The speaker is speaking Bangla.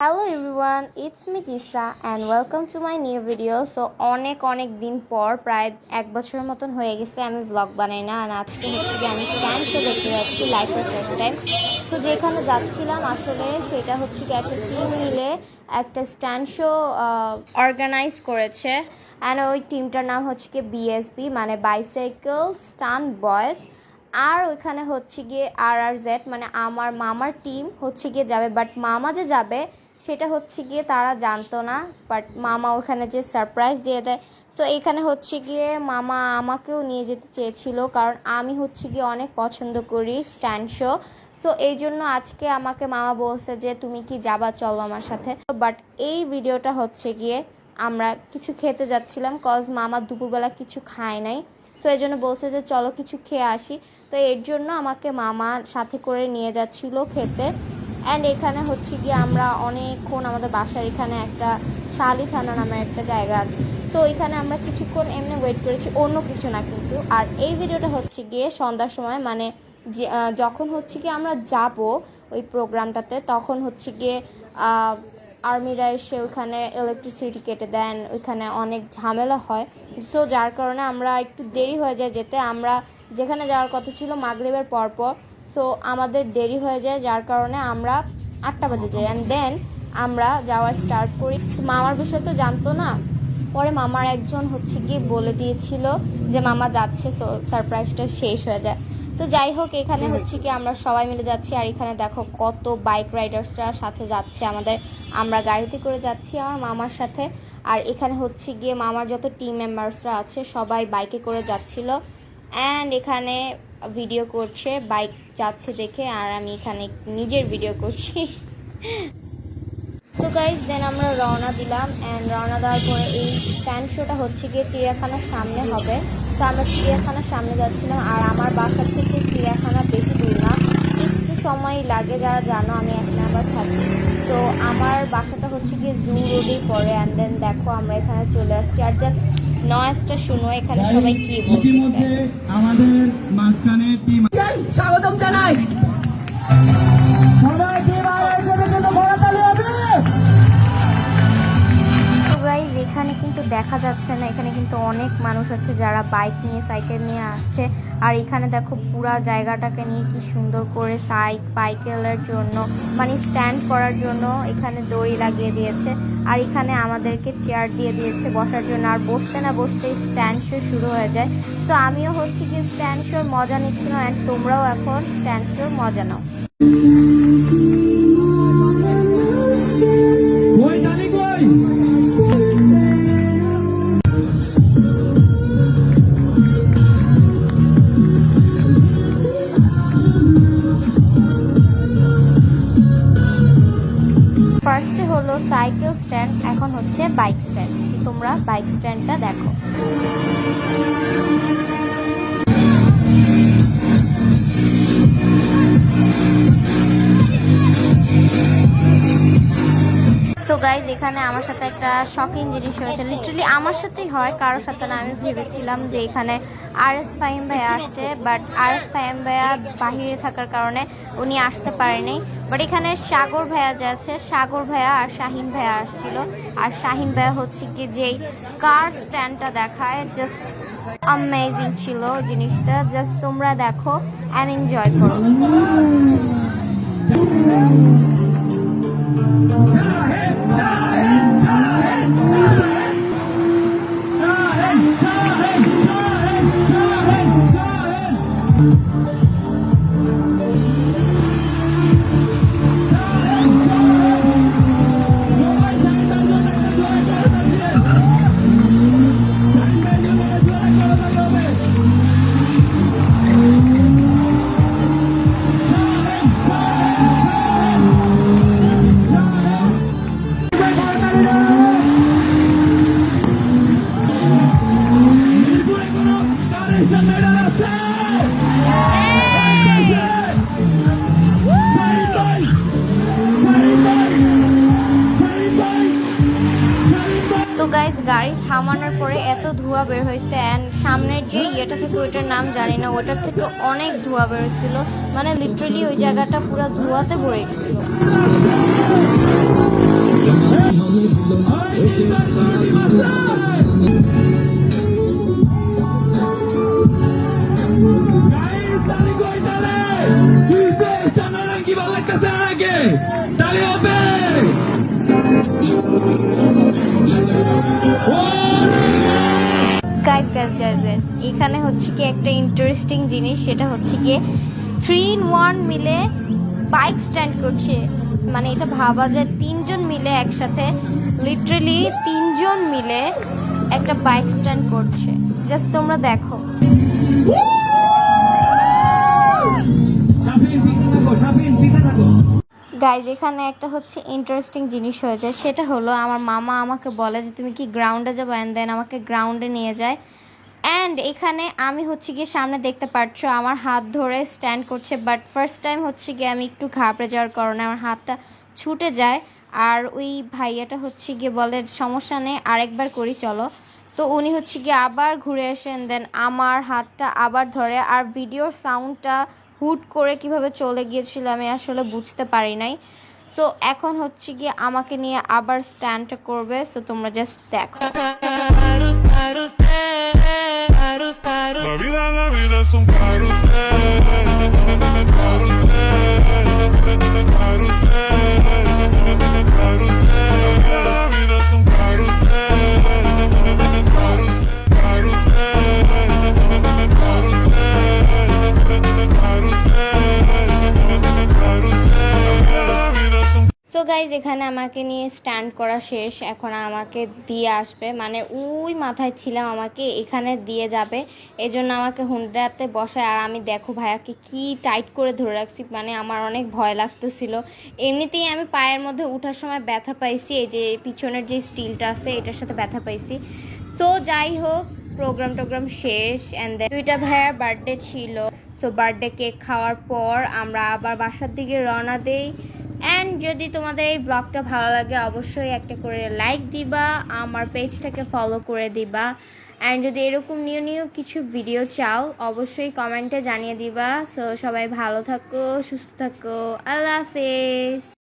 Hello everyone, it's me Tisa and welcome to my new video. So অনেক দিন পর প্রায় এক বছরের মতন হয়ে গেছে আমি ব্লগ বানাই না। আর আজকে হচ্ছে কি আমি স্ট্যান্ড শো দেখতে যাচ্ছি লাইফের ফার্স্ট টাইম। তো যেখানে যাচ্ছিলাম আসলে সেটা হচ্ছে কি একটা টিম মিলে একটা স্ট্যান্ড শো অর্গানাইজ করেছে। অ্যান্ড ওই টিমটার নাম হচ্ছে কি বিএসবি, মানে বাইসাইকেল স্টান্ট বয়েজ। আর ওইখানে হচ্ছে গিয়ে RRZ, মানে আমার মামার টিম হচ্ছে গিয়ে যাবে, বাট মামা যে যাবে সেটা হচ্ছে গিয়ে তারা জানতো না, বাট মামা ওখানে যে সারপ্রাইজ দিয়ে দেয়। সো এখানে হচ্ছে গিয়ে মামা আমাকেও নিয়ে যেতে চেয়েছিল, কারণ আমি হচ্ছে গিয়ে অনেক পছন্দ করি স্ট্যান্ড শো। সো এই জন্য আজকে আমাকে মামা বলছে যে তুমি কি যাবা, চলো আমার সাথে। বাট এই ভিডিওটা হচ্ছে গিয়ে আমরা কিছু খেতে যাচ্ছিলাম, কজ মামা দুপুরবেলা কিছু খায় নাই। সো এই জন্য বলছে যে চলো কিছু খেয়ে আসি। তো এর জন্য আমাকে মামা সাথে করে নিয়ে যাচ্ছিল খেতে। অ্যান্ড এখানে হচ্ছে গিয়ে আমরা অনেকক্ষণ আমাদের বাসার এখানে একটা শালি থানা নামের একটা জায়গা আছে, তো এখানে আমরা কিছুক্ষণ এমনি ওয়েট করেছি, অন্য কিছু না কিন্তু। আর এই ভিডিওটা হচ্ছে গিয়ে সন্ধ্যার সময়, মানে যে যখন হচ্ছে গিয়ে আমরা যাব ওই প্রোগ্রামটাতে, তখন হচ্ছে গিয়ে আর্মিরা এসে ওইখানে ইলেকট্রিসিটি কেটে দেন, ওইখানে অনেক ঝামেলা হয়। সো যার কারণে আমরা একটু দেরি হয়ে যায় যেতে। আমরা যেখানে যাওয়ার কথা ছিল মাগরিবের পরপর, সো আমাদের দেরি হয়ে যায়, যার কারণে আমরা 8টা বাজে যাই। অ্যান্ড দেন আমরা যাওয়া স্টার্ট করি। মামার বিষয় তো জানতো না, পরে মামার একজন হচ্ছে গিয়ে বলে দিয়েছিল যে মামা যাচ্ছে, সো সারপ্রাইজটা শেষ হয়ে যায়। তো যাই হোক, এখানে হচ্ছে কি আমরা সবাই মিলে যাচ্ছি। আর এখানে দেখো কত বাইক রাইডার্সরা সাথে যাচ্ছে আমাদের। আমরা গাড়িতে করে যাচ্ছি আমার মামার সাথে। আর এখানে হচ্ছে গিয়ে মামার যত টিম মেম্বার্সরা আছে সবাই বাইকে করে যাচ্ছিল। অ্যান্ড এখানে ভিডিও করছে বাইক যাচ্ছে দেখে, আর আমি এখানে নিজের ভিডিও করছি। তো গাইজ দেন আমরা রওনা দিলাম। অ্যান্ড রওনা দেওয়ার পরে এই স্ট্যান্ড শোটা হচ্ছে গিয়ে চিড়িয়াখানার সামনে হবে। তো আমরা চিড়িয়াখানার সামনে যাচ্ছিলাম। আর আমার বাসার থেকে চিড়িয়াখানা বেশি দূর না, একটু সময় লাগে, যারা জানো আমি 1 নাম্বার থাকি। তো আমার বাসাটা হচ্ছে গিয়ে জু রোডেই পড়ে। অ্যান্ড দেন দেখো আমরা এখানে চলে আসছি। আর জাস্ট নয়েজটা শুনো, এখানে সবাই কি বলতেছে। আমাদের মাঝখানে টিম স্বাগতম জানাই সবাইকে। এখানে কিন্তু দেখা যাচ্ছে না, এখানে কিন্তু অনেক মানুষ আছে যারা বাইক নিয়ে সাইকেল নিয়ে আসছে। আর এখানে দেখো পুরা জায়গাটাকে নিয়ে কি সুন্দর করে সাইকেলের জন্য, মানে স্ট্যান্ড করার জন্য এখানে দড়ি লাগিয়ে দিয়েছে। আর এখানে আমাদেরকে চেয়ার দিয়ে দিয়েছে বসার জন্য। আর বসতে না বসতেই স্ট্যান্ড শো শুরু হয়ে যায়। তো আমিও হচ্ছে কি স্ট্যান্ড শোর মজা নিচ্ছিলাম। অ্যান্ড তোমরাও এখন স্ট্যান্ড শোর মজা নাও। ফার্স্টে হলো সাইকেল স্ট্যান্ড, এখন হচ্ছে বাইক স্ট্যান্ড। তোমরা বাইক স্ট্যান্ডটা দেখো। তো গাইজ এখানে আমার সাথে একটা শকিং জিনিস হয়েছে, লিটারালি আমার সাথেই হয়, কারোর সাথে না। আমি ভেবেছিলাম যে এখানে RS ফাহিম ভাইয়া আসছে, বাট RS ফাহিম ভাইয়া বাহিরে থাকার কারণে উনি আসতে পারেনি। বাট এখানে সাগর ভাইয়া যে আছে, সাগর ভাইয়া আর শাহিন ভাইয়া আসছিল। আর শাহিন ভাইয়া হচ্ছে কি যেই কার স্ট্যান্ডটা দেখায়, জাস্ট অ্যামেজিং ছিল জিনিসটা। জাস্ট তোমরা দেখো অ্যান্ড এনজয় করো। তো গাইজ গাড়ি থামানোর পরে এত ধোঁয়া বের হয়েছে। অ্যান্ড সামনের যে ইয়েটা থেকে, ওইটার নাম জানি না, ওটার থেকে অনেক ধোঁয়া বের হয়েছিল, মানে লিটারালি ওই জায়গাটা পুরো ধোঁয়াতে ভরে গেছিল। গাইস গাইস গাইস গাইস, এখানে হচ্ছে কি একটা ইন্টারেস্টিং জিনিস, সেটা হচ্ছে কি 3 in 1 মিলে বাইক স্ট্যান্ড করছে। মানে এটা ভাবা যায় তিনজন মিলে একসাথে, লিটারালি তিনজন মিলে একটা বাইক স্ট্যান্ড করছে। জাস্ট তোমরা দেখো। গাইজ এখানে একটা হচ্ছে ইন্টারেস্টিং জিনিস হয়ে যায়, সেটা হলো আমার মামা আমাকে বলে যে তুমি কি গ্রাউন্ডে যাবো, অ্যান্ড দেন আমাকে গ্রাউন্ডে নিয়ে যায়। অ্যান্ড এখানে আমি হচ্ছে গিয়ে সামনে দেখতে পাচ্ছ আমার হাত ধরে স্ট্যান্ড করছে, বাট ফার্স্ট টাইম হচ্ছে গিয়ে আমি একটু ঘাবড়ে যাওয়ার কারণে আমার হাতটা ছুটে যায়। আর ওই ভাইয়াটা হচ্ছে গিয়ে বলে সমস্যা নেই, আরেকবার করি চলো। তো উনি হচ্ছে গিয়ে আবার ঘুরে আসেন, দেন আমার হাতটা আবার ধরে। আর ভিডিওর সাউন্ডটা হুট করে কিভাবে চলে গিয়েছিল আমি আসলে বুঝতে পারি নাই। সো এখন হচ্ছে গিয়ে আমাকে নিয়ে আবার স্ট্যান্ডটা করবে, সো তোমরা জাস্ট দেখো। La vida es un carrusel, carrusel, carrusel, carrusel. La vida es un carrusel, carrusel, carrusel, carrusel. So guys এখানে আমাকে নিয়ে স্ট্যান্ড করা শেষ, এখন আমাকে দিয়ে আসবে, মানে ওই মাথায় ছিলাম আমাকে এখানে দিয়ে যাবে, এজন্য আমাকে হুন্ডাতে বসায়। আর আমি দেখো ভাইয়াকে কি টাইট করে ধরে রাখছি, মানে আমার অনেক ভয় লাগতেছিল। এমনিতেই আমি পায়ের মধ্যে ওঠার সময় ব্যথা পাইছি, এই যে পিছনের যে স্টিলটা আছে এটার সাথে ব্যথা পাইছি। সো যাই হোক, প্রোগ্রাম শেষ, অ্যান্ড দেন দুইটা ভাইয়ার বার্থডে ছিল। সো বার্থডে কেক খাওয়ার পর আমরা আবার বাসার দিকে রওনা দেই। অ্যান্ড যদি তোমাদের এই ব্লগটা ভালো লাগে অবশ্যই একটা করে লাইক দিবা, আমার পেজটাকে ফলো করে দিবা। অ্যান্ড যদি এরকম নিউ কিছু ভিডিও চাও অবশ্যই কমেন্টে জানিয়ে দিবা। সো সবাই ভালো থাকো, সুস্থ থাকো, আল্লাহ হাফেজ।